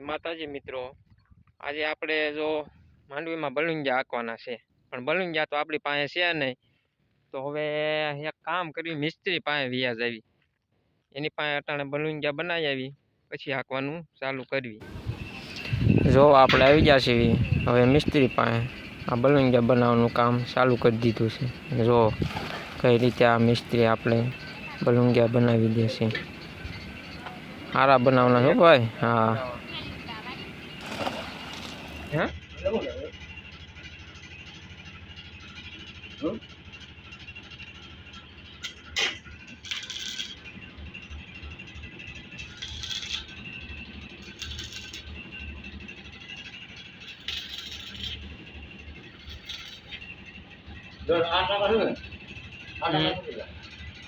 માતાજી મિત્રો, આજે આપણે જો માંડવીમાં બલુંગિયા હાંકવાના છે, પણ બલુંગિયા તો આપણી પાસે છે નહીં. તો હવે એક કામ કરવી, મિસ્ત્રી પાસે વ્યાજ આવી, એની પાસે અટાણે બલુંગિયા બનાવી આવી, પછી હાંકવાનું ચાલુ કરવી. જો આપણે આવી ગયા છીએ હવે મિસ્ત્રી પાસે, આ બલુંગિયા બનાવવાનું કામ ચાલુ કરી દીધું છે. જો કઈ રીતે આ મિસ્ત્રી આપણે બલુંગિયા બનાવી દેશે. સારા બનાવવાના છો ભાઈ. હા હે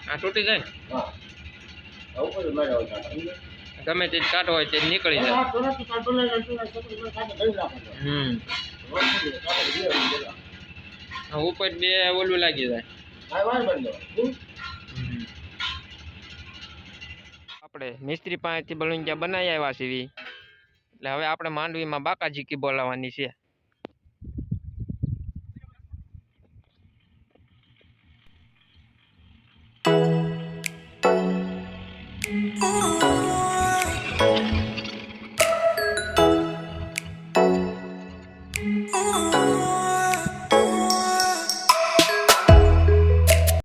આ તૂટી જાય ગમે તે કાઢો હોય તે નીકળી જાય. ઉપર બે ઓલું લાગી જાય. આપણે મિસ્ત્રી પાસેથી બલુંગિયા બનાવી આવ્યા છીએ, એટલે હવે આપણે માંડવીમાં બાકાજીકી બોલાવવાની છે.